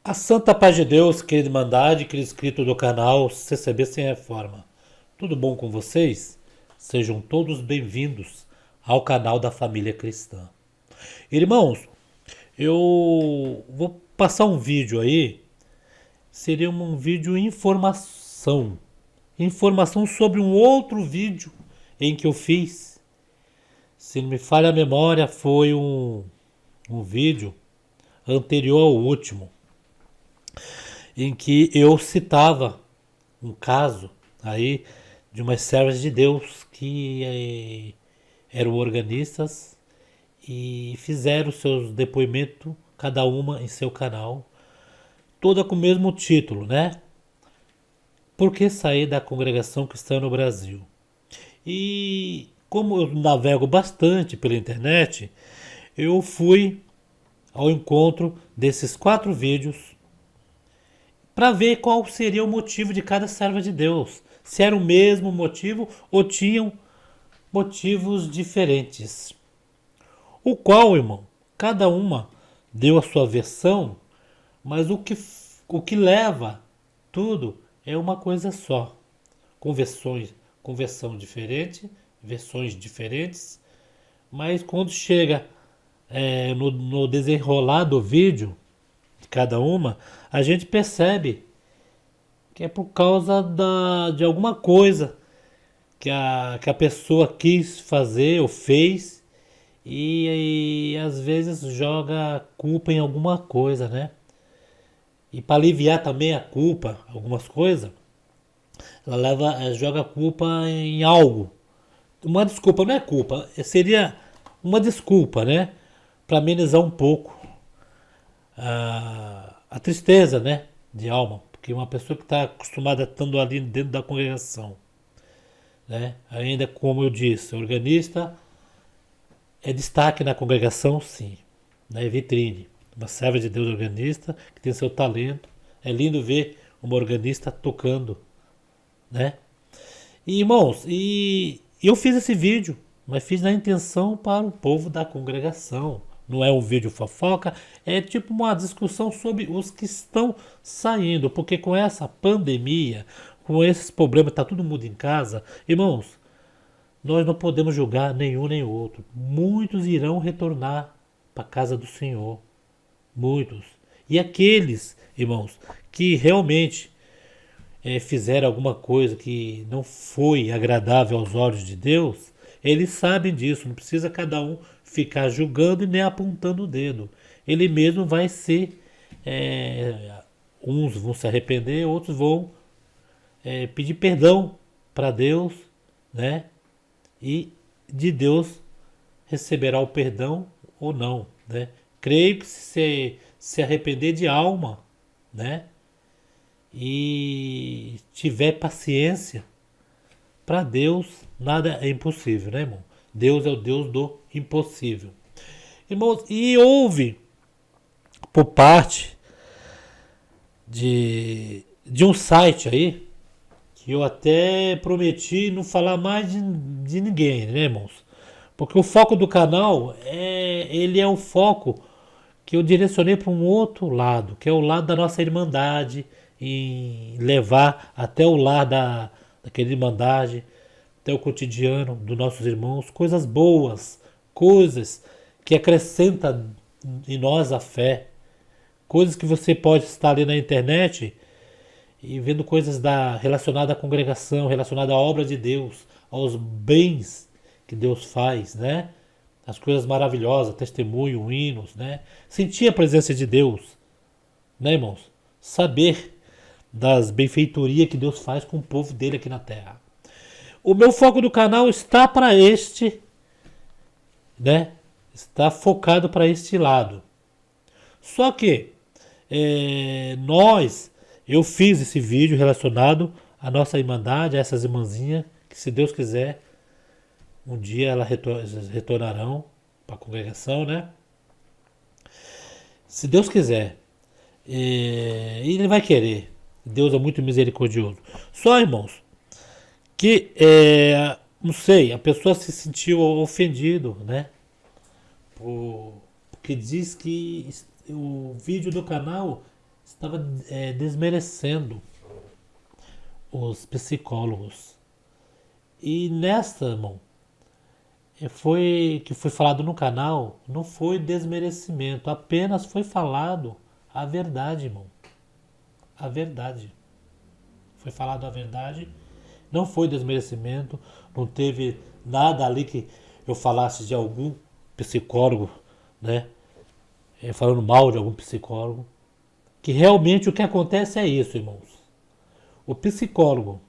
A Santa Paz de Deus, querida Irmandade, querido inscrito do canal CCB Sem Reforma. Tudo bom com vocês? Sejam todos bem-vindos ao canal da Família Cristã. Irmãos, eu vou passar um vídeo aí, seria um vídeo informação. Informação sobre um outro vídeo em que eu fiz. Se não me falha a memória, foi um vídeo anterior ao último em que eu citava um caso aí de umas servas de Deus que eram organistas e fizeram seus depoimentos, cada uma em seu canal, toda com o mesmo título, né? Por que sair da congregação cristã no Brasil? E como eu navego bastante pela internet, eu fui ao encontro desses 4 vídeos para ver qual seria o motivo de cada serva de Deus. Se era o mesmo motivo ou tinham motivos diferentes. O qual, irmão, cada uma deu a sua versão, mas o que leva tudo é uma coisa só. Com versão diferente, versões diferentes, mas quando chega no desenrolar do vídeo de cada uma, a gente percebe que é por causa de alguma coisa que a pessoa quis fazer ou fez e às vezes joga culpa em alguma coisa, né? E para aliviar também a culpa, algumas coisas, joga a culpa em algo. Uma desculpa, não é culpa, seria uma desculpa, né? Para amenizar um pouco a tristeza, né? De alma. Porque uma pessoa que está acostumada estando ali dentro da congregação, né? Ainda como eu disse, organista é destaque na congregação, sim, né? É vitrine. Uma serva de Deus organista que tem seu talento. É lindo ver uma organista tocando, né? E irmãos, e eu fiz esse vídeo, mas fiz na intenção para o povo da congregação. Não é um vídeo fofoca, é tipo uma discussão sobre os que estão saindo, porque com essa pandemia, com esses problemas, tá todo mundo em casa, irmãos, nós não podemos julgar nenhum nem outro. Muitos irão retornar para a casa do Senhor, muitos. E aqueles, irmãos, que realmente fizeram alguma coisa que não foi agradável aos olhos de Deus, eles sabem disso, não precisa cada um ficar julgando e nem apontando o dedo. Ele mesmo vai ser. Uns vão se arrepender, outros vão pedir perdão para Deus, né? E de Deus receberá o perdão ou não, né? Creio que se arrepender de alma, né? E tiver paciência, para Deus nada é impossível, né, irmão? Deus é o Deus do impossível. Irmãos, e houve por parte de um site aí, que eu até prometi não falar mais de ninguém, né, irmãos? Porque o foco do canal ele é o foco que eu direcionei para um outro lado, que é o lado da nossa irmandade, em levar até o lar daquela irmandade, até o cotidiano dos nossos irmãos, coisas boas, coisas que acrescentam em nós a fé, coisas que você pode estar ali na internet e vendo coisas relacionadas à congregação, relacionadas à obra de Deus, aos bens que Deus faz, né? As coisas maravilhosas, testemunho, hinos, né? Sentir a presença de Deus, né, irmãos? Saber das benfeitorias que Deus faz com o povo dele aqui na terra. O meu foco do canal está para este, né? Está focado para este lado. Só que eu fiz esse vídeo relacionado à nossa irmandade, a essas irmãzinhas, que se Deus quiser, um dia elas retornarão para a congregação, né? Se Deus quiser. E Ele vai querer. Deus é muito misericordioso. Só, irmãos, que, não sei, a pessoa se sentiu ofendido, né? Porque diz que o vídeo do canal estava desmerecendo os psicólogos. E nessa, irmão, que foi falado no canal, não foi desmerecimento, apenas foi falado a verdade, irmão. A verdade. Foi falado a verdade, não foi desmerecimento, não teve nada ali que eu falasse de algum psicólogo, né? Falando mal de algum psicólogo. Que realmente o que acontece é isso, irmãos. O psicólogo,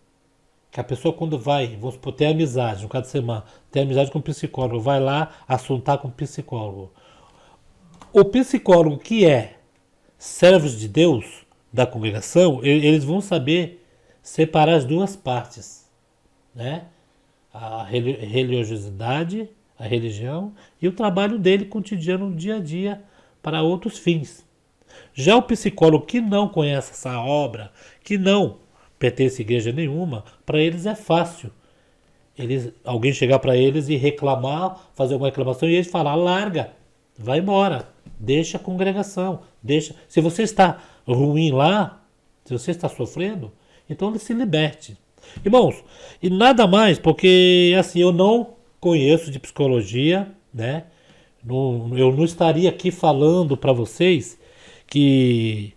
que a pessoa quando vai, vamos supor, ter amizade, no caso de semana, ter amizade com o psicólogo, vai lá assuntar com o psicólogo. O psicólogo que é servos de Deus, da congregação, eles vão saber separar as duas partes, né? A religiosidade, a religião e o trabalho dele cotidiano no dia a dia para outros fins. Já o psicólogo que não conhece essa obra, que não pertence a igreja nenhuma, para eles é fácil. Alguém chegar para eles e reclamar, fazer alguma reclamação e eles falar, larga, vai embora, deixa a congregação, deixa. Se você está ruim lá, se você está sofrendo, então ele se liberte. Irmãos, e nada mais, porque assim, eu não conheço de psicologia, né? Eu não estaria aqui falando para vocês que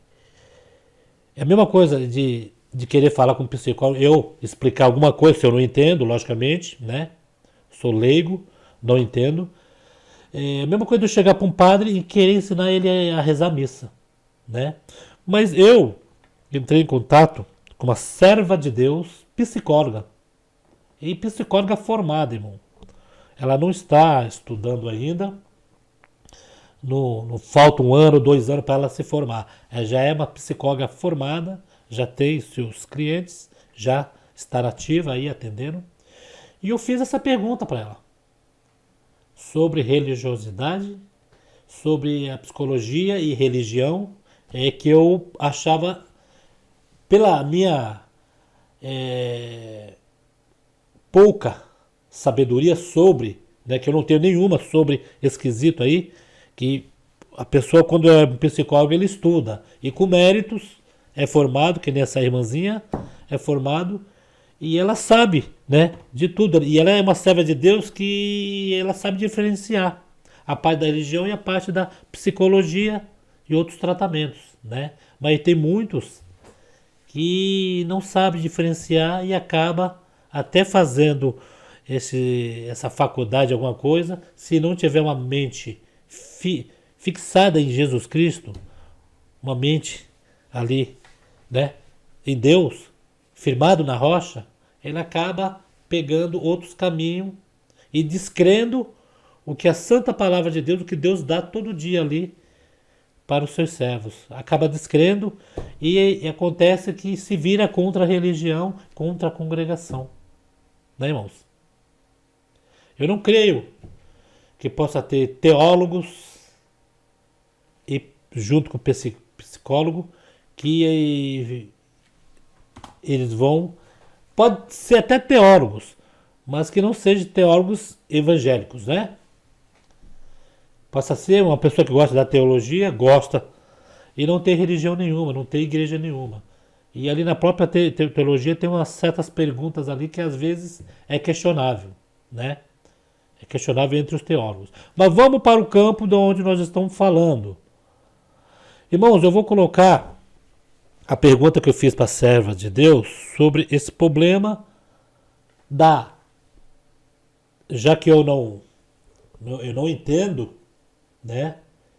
é a mesma coisa de querer falar com um psicólogo, eu explicar alguma coisa se eu não entendo, logicamente, né? Sou leigo, não entendo. É a mesma coisa de eu chegar para um padre e querer ensinar ele a rezar a missa, né? Mas eu entrei em contato com uma serva de Deus, psicóloga. E psicóloga formada, irmão. Ela não está estudando ainda. Não falta 1 ano, 2 anos para ela se formar. Ela já é uma psicóloga formada, já tem seus clientes, já está ativa aí atendendo. E eu fiz essa pergunta para ela. Sobre religiosidade, sobre a psicologia e religião, que eu achava, pela minha pouca sabedoria sobre, né, que eu não tenho nenhuma sobre esse quesito aí, que a pessoa quando é psicólogo ele estuda, e com méritos é formado, que nem essa irmãzinha é formado, e ela sabe, né, de tudo, e ela é uma serva de Deus que ela sabe diferenciar a parte da religião e a parte da psicologia e outros tratamentos, né, mas tem muitos que não sabe diferenciar e acaba até fazendo essa faculdade, alguma coisa, se não tiver uma mente fixada em Jesus Cristo, uma mente ali, né, em Deus, firmado na rocha, ele acaba pegando outros caminhos e descrendo o que a santa palavra de Deus, o que Deus dá todo dia ali para os seus servos. Acaba descrendo e acontece que se vira contra a religião, contra a congregação. Né, irmãos? Eu não creio que possa ter teólogos e junto com o psicólogo que eles vão, pode ser até teólogos, mas que não sejam teólogos evangélicos, né? Possa ser uma pessoa que gosta da teologia, gosta, e não tem religião nenhuma, não tem igreja nenhuma. E ali na própria teologia tem umas certas perguntas ali que às vezes é questionável, né? É questionável entre os teólogos. Mas vamos para o campo de onde nós estamos falando. Irmãos, eu vou colocar a pergunta que eu fiz para a serva de Deus sobre esse problema já que eu não entendo, né?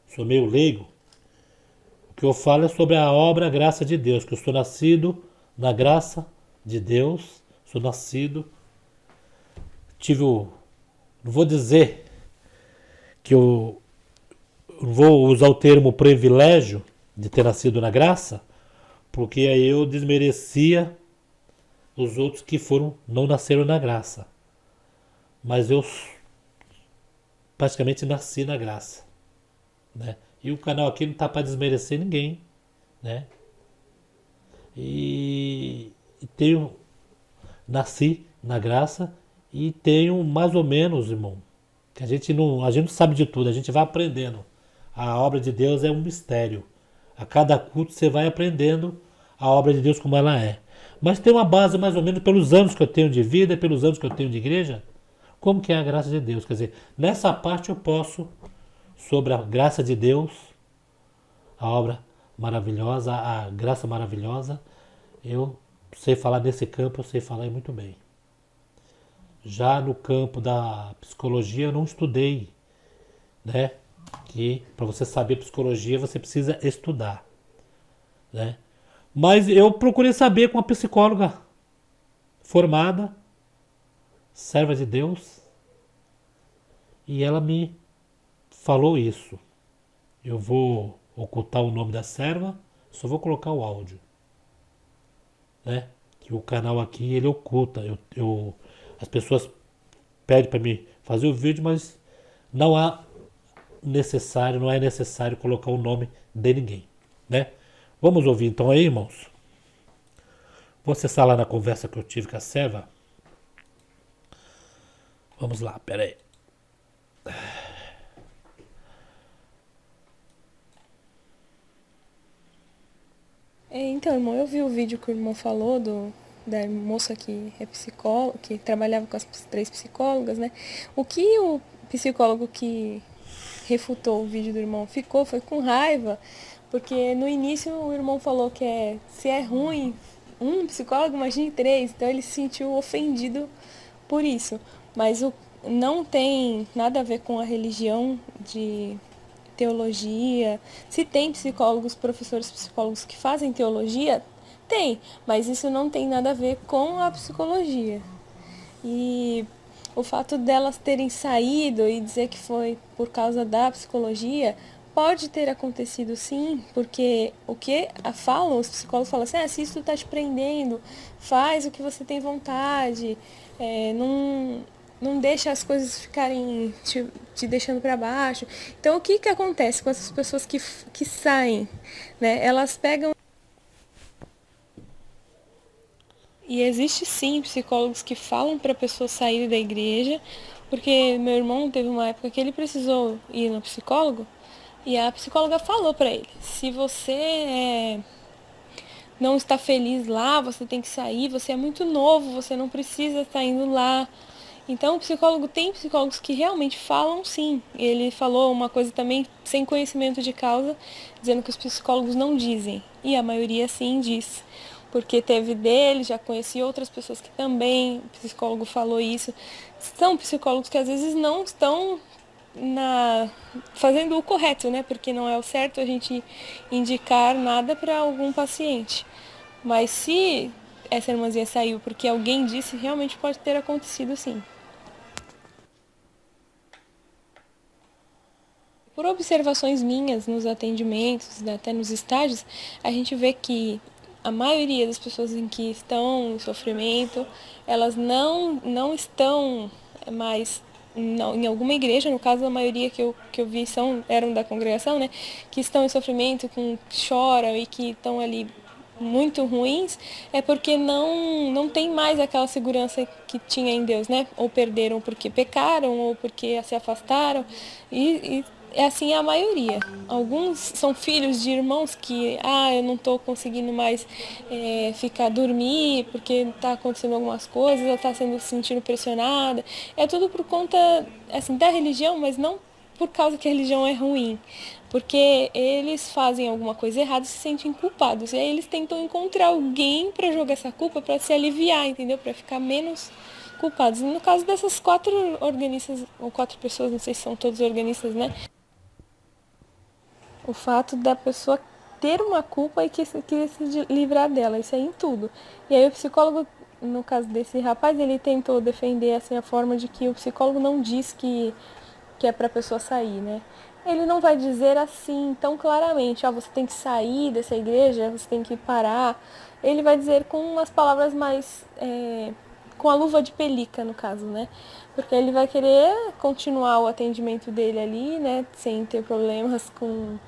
Sou meio leigo. O que eu falo é sobre a obra, a graça de Deus, que eu sou nascido na graça de Deus, sou nascido, não vou dizer que eu não vou usar o termo privilégio de ter nascido na graça, porque aí eu desmerecia os outros que não nasceram na graça. Mas eu praticamente nasci na graça, né? E o canal aqui não está para desmerecer ninguém, né? E nasci na graça e tenho mais ou menos, irmão, que a gente não sabe de tudo, a gente vai aprendendo. A obra de Deus é um mistério. A cada culto você vai aprendendo a obra de Deus como ela é. Mas tem uma base mais ou menos pelos anos que eu tenho de vida, pelos anos que eu tenho de igreja, como que é a graça de Deus. Quer dizer, nessa parte eu posso, sobre a graça de Deus, a obra maravilhosa, a graça maravilhosa, eu sei falar nesse campo, eu sei falar muito bem. Já no campo da psicologia eu não estudei, né? Que para você saber psicologia você precisa estudar, né? Mas eu procurei saber com uma psicóloga formada, serva de Deus, e ela me falou isso. Eu vou ocultar o nome da serva, só vou colocar o áudio, né? Que o canal aqui ele oculta. As pessoas pedem para mim fazer o vídeo, mas não há necessário, não é necessário colocar o nome de ninguém, né? Vamos ouvir então aí, irmãos. Vou acessar lá na conversa que eu tive com a serva. Vamos lá, pera aí. Então, irmão, eu vi o vídeo que o irmão falou da moça que é psicóloga, que trabalhava com as três psicólogas, né? O que o psicólogo que refutou o vídeo do irmão ficou foi com raiva, porque no início o irmão falou que se é ruim um psicólogo, imagine três, então ele se sentiu ofendido por isso. Mas não tem nada a ver com a religião de teologia. Se tem psicólogos, professores psicólogos que fazem teologia, tem, mas isso não tem nada a ver com a psicologia. E o fato delas terem saído e dizer que foi por causa da psicologia pode ter acontecido sim, porque o que falam, os psicólogos falam assim, se isso está te prendendo, faz o que você tem vontade, não deixa as coisas ficarem te deixando para baixo. Então, o que acontece com essas pessoas que saem? Né? Elas pegam. E existe sim psicólogos que falam para a pessoa sair da igreja, porque meu irmão teve uma época que ele precisou ir no psicólogo e a psicóloga falou para ele: se você não está feliz lá, você tem que sair, você é muito novo, você não precisa estar indo lá. Então, o psicólogo tem psicólogos que realmente falam sim. Ele falou uma coisa também sem conhecimento de causa, dizendo que os psicólogos não dizem. E a maioria sim diz. Porque teve dele, já conheci outras pessoas que também, o psicólogo falou isso. São psicólogos que às vezes não estão fazendo o correto, né? Porque não é o certo a gente indicar nada para algum paciente. Mas se essa irmãzinha saiu porque alguém disse, realmente pode ter acontecido sim. Por observações minhas nos atendimentos, até nos estágios, a gente vê que a maioria das pessoas em que estão em sofrimento, elas não estão mais em alguma igreja, no caso a maioria que eu vi eram da congregação, né, que estão em sofrimento, que choram e que estão ali muito ruins, é porque não tem mais aquela segurança que tinha em Deus, né? Ou perderam porque pecaram, ou porque se afastaram. E é assim a maioria. Alguns são filhos de irmãos que, eu não estou conseguindo mais ficar dormir porque está acontecendo algumas coisas, ela está sentindo pressionada. É tudo por conta assim da religião, mas não por causa que a religião é ruim, porque eles fazem alguma coisa errada e se sentem culpados. E aí eles tentam encontrar alguém para jogar essa culpa, para se aliviar, entendeu? Para ficar menos culpados. E no caso dessas quatro organistas, ou quatro pessoas, não sei se são todos organistas, né? O fato da pessoa ter uma culpa e querer se livrar dela, isso aí em tudo. E aí o psicólogo, no caso desse rapaz, ele tentou defender assim a forma de que o psicólogo não diz que é para a pessoa sair, né? Ele não vai dizer assim tão claramente, você tem que sair dessa igreja, você tem que parar. Ele vai dizer com umas palavras mais com a luva de pelica, no caso, né? Porque ele vai querer continuar o atendimento dele ali, né? Sem ter problemas com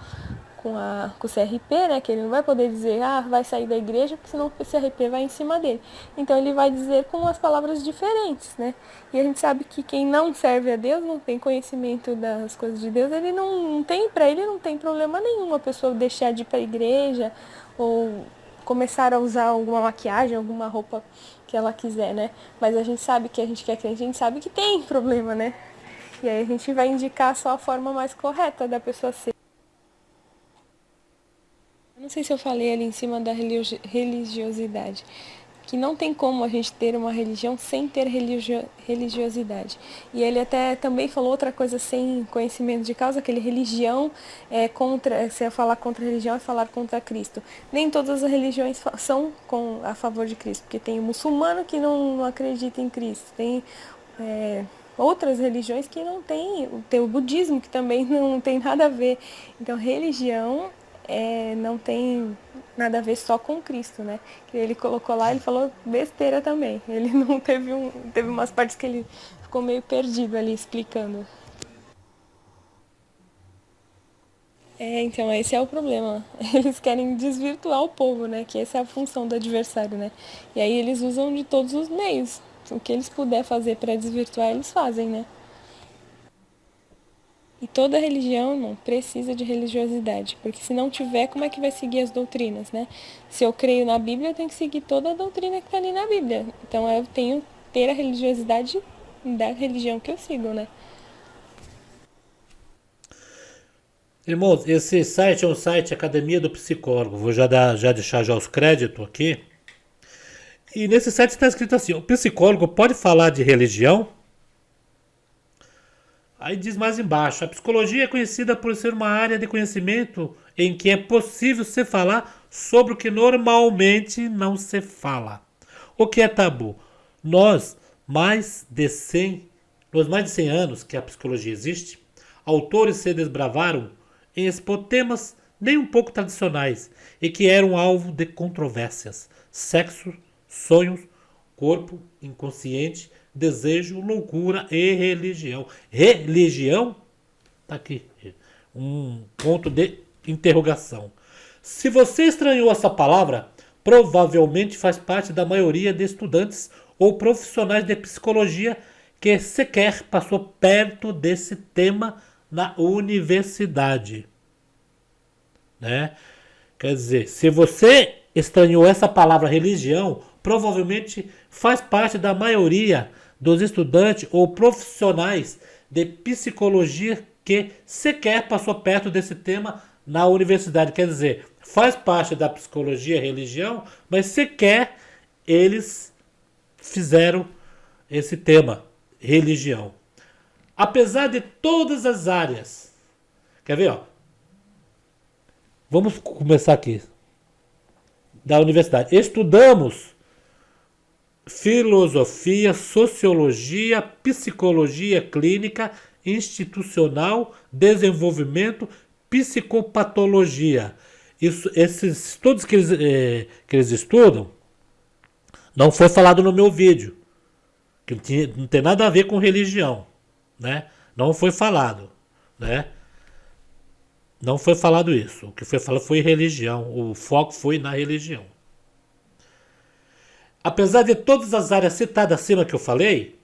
com o CRP, né? Que ele não vai poder dizer, vai sair da igreja, porque senão o CRP vai em cima dele. Então ele vai dizer com as palavras diferentes, né? E a gente sabe que quem não serve a Deus, não tem conhecimento das coisas de Deus, ele não tem, pra ele não tem problema nenhum a pessoa deixar de ir pra igreja ou começar a usar alguma maquiagem, alguma roupa que ela quiser, né? Mas a gente sabe que a gente que é crente, a gente sabe que tem problema, né? E aí a gente vai indicar só a forma mais correta da pessoa ser. Eu não sei se eu falei ali em cima da religiosidade, que não tem como a gente ter uma religião sem ter religiosidade. E ele até também falou outra coisa sem conhecimento de causa, que religião é contra, se eu falar contra a religião é falar contra Cristo. Nem todas as religiões são a favor de Cristo, porque tem o muçulmano que não acredita em Cristo, tem outras religiões que não tem o budismo que também não tem nada a ver. Então religião não tem nada a ver só com Cristo, né? Que ele colocou lá, ele falou besteira também. Ele não teve umas partes que ele ficou meio perdido ali explicando. Então esse é o problema. Eles querem desvirtuar o povo, né? Que essa é a função do adversário, né? E aí eles usam de todos os meios. O que eles puderem fazer para desvirtuar, eles fazem, né? E toda religião, não precisa de religiosidade, porque se não tiver, como é que vai seguir as doutrinas, né? Se eu creio na Bíblia, eu tenho que seguir toda a doutrina que está ali na Bíblia. Então eu tenho que ter a religiosidade da religião que eu sigo, né? Irmãos, esse site é um site Academia do Psicólogo. Vou já deixar já os créditos aqui. E nesse site está escrito assim: o psicólogo pode falar de religião? Aí diz mais embaixo: a psicologia é conhecida por ser uma área de conhecimento em que é possível se falar sobre o que normalmente não se fala. O que é tabu? Nós, mais de 100 anos que a psicologia existe, autores se desbravaram em expor temas nem um pouco tradicionais e que eram alvo de controvérsias: sexo, sonhos, corpo, inconsciente, desejo, loucura e religião. Religião? Tá aqui. Um ponto de interrogação. Se você estranhou essa palavra, provavelmente faz parte da maioria de estudantes ou profissionais de psicologia que sequer passou perto desse tema na universidade. Né? Quer dizer, se você estranhou essa palavra religião, provavelmente faz parte da maioria dos estudantes ou profissionais de psicologia que sequer passou perto desse tema na universidade. Quer dizer, faz parte da psicologia religião, mas sequer eles fizeram esse tema, religião. Apesar de todas as áreas. Quer ver, ó? Vamos começar aqui. Da universidade. Estudamos filosofia, sociologia, psicologia clínica, institucional, desenvolvimento, psicopatologia. Esses estudos que eles estudam não foi falado no meu vídeo, que não tem nada a ver com religião, né? Não foi falado, né? Não foi falado isso. O que foi falado foi religião. O foco foi na religião. Apesar de todas as áreas citadas acima que eu falei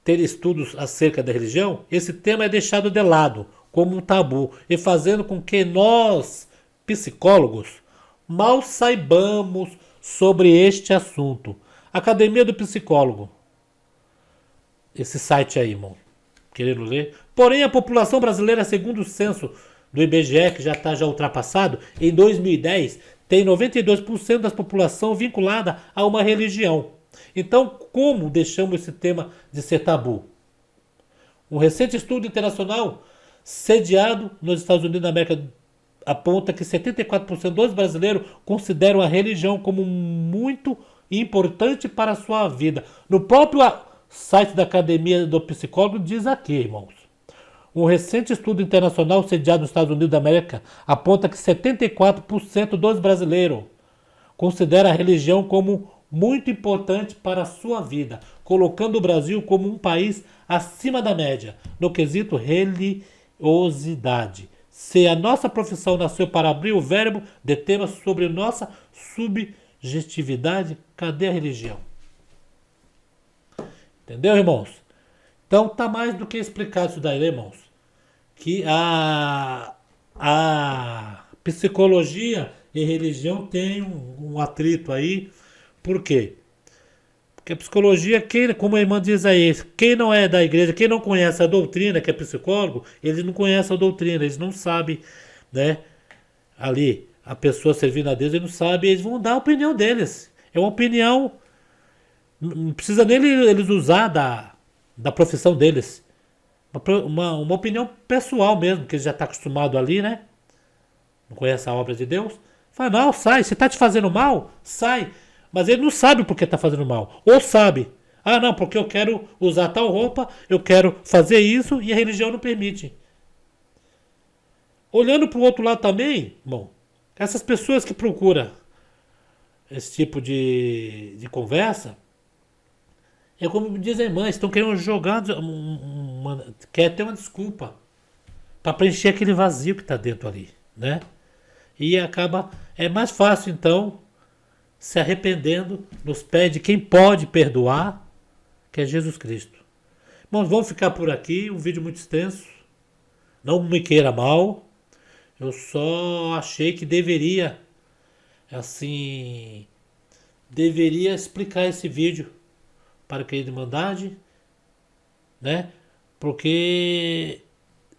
ter estudos acerca da religião, esse tema é deixado de lado como um tabu e fazendo com que nós, psicólogos, mal saibamos sobre este assunto. Academia do Psicólogo. Esse site aí, irmão. Querendo ler? Porém, a população brasileira, segundo o censo do IBGE, que já está ultrapassado, em 2010, tem 92% da população vinculada a uma religião. Então, como deixamos esse tema de ser tabu? Um recente estudo internacional sediado nos Estados Unidos da América aponta que 74% dos brasileiros consideram a religião como muito importante para a sua vida. No próprio site da Academia do Psicólogo diz aqui, irmãos. Um recente estudo internacional sediado nos Estados Unidos da América aponta que 74% dos brasileiros consideram a religião como muito importante para a sua vida, colocando o Brasil como um país acima da média no quesito religiosidade. Se a nossa profissão nasceu para abrir o verbo de temas sobre nossa subjetividade, cadê a religião? Entendeu, irmãos? Então tá mais do que explicado isso daí, né, irmãos? Que a psicologia e religião tem um atrito aí. Por quê? Porque a psicologia, como a irmã diz aí, quem não é da igreja, quem não conhece a doutrina, que é psicólogo, eles não conhecem a doutrina, eles não sabem, né? Ali, a pessoa servindo a Deus, eles não sabem, eles vão dar a opinião deles. É uma opinião, não precisa nem eles usar da profissão deles. Uma opinião pessoal mesmo, que ele já está acostumado ali, né? Não conhece a obra de Deus. Fala, não, sai, se está te fazendo mal, sai. Mas ele não sabe por que está fazendo mal. Ou sabe, ah não, porque eu quero usar tal roupa, eu quero fazer isso e a religião não permite. Olhando para o outro lado também, bom, essas pessoas que procuram esse tipo de conversa, é como me dizem mães, estão querendo jogar, quer ter uma desculpa para preencher aquele vazio que está dentro ali, né? E acaba, é mais fácil então se arrependendo nos pés de quem pode perdoar, que é Jesus Cristo. Bom, vamos ficar por aqui, um vídeo muito extenso, não me queira mal, eu só achei que deveria, assim, deveria explicar esse vídeo para a querida Irmandade, né? Porque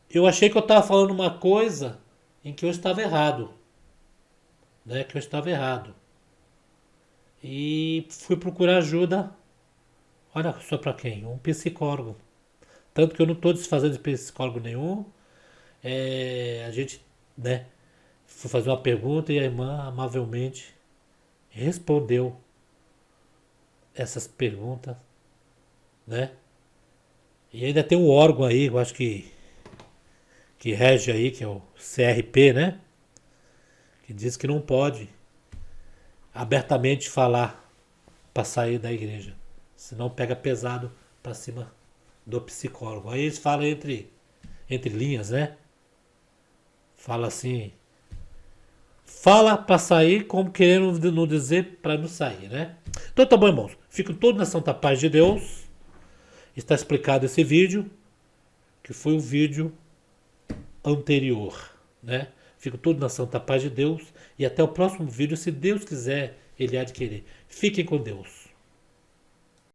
eu achei que eu estava falando uma coisa em que eu estava errado, né? Que eu estava errado. E fui procurar ajuda, olha só para quem? Um psicólogo. Tanto que eu não estou desfazendo de psicólogo nenhum. A gente, né? Fui fazer uma pergunta e a irmã amavelmente respondeu essas perguntas, né? E ainda tem um órgão aí, eu acho que rege aí, que é o CRP, né? Que diz que não pode abertamente falar para sair da igreja, senão pega pesado para cima do psicólogo. Aí eles falam entre linhas, né? Fala assim, fala para sair como querendo não dizer para não sair, né? Então tá bom, irmãos. Fico todos na santa paz de Deus. Está explicado esse vídeo, que foi o vídeo anterior, né? Fico tudo na santa paz de Deus e até o próximo vídeo, se Deus quiser, ele há de querer. Fiquem com Deus.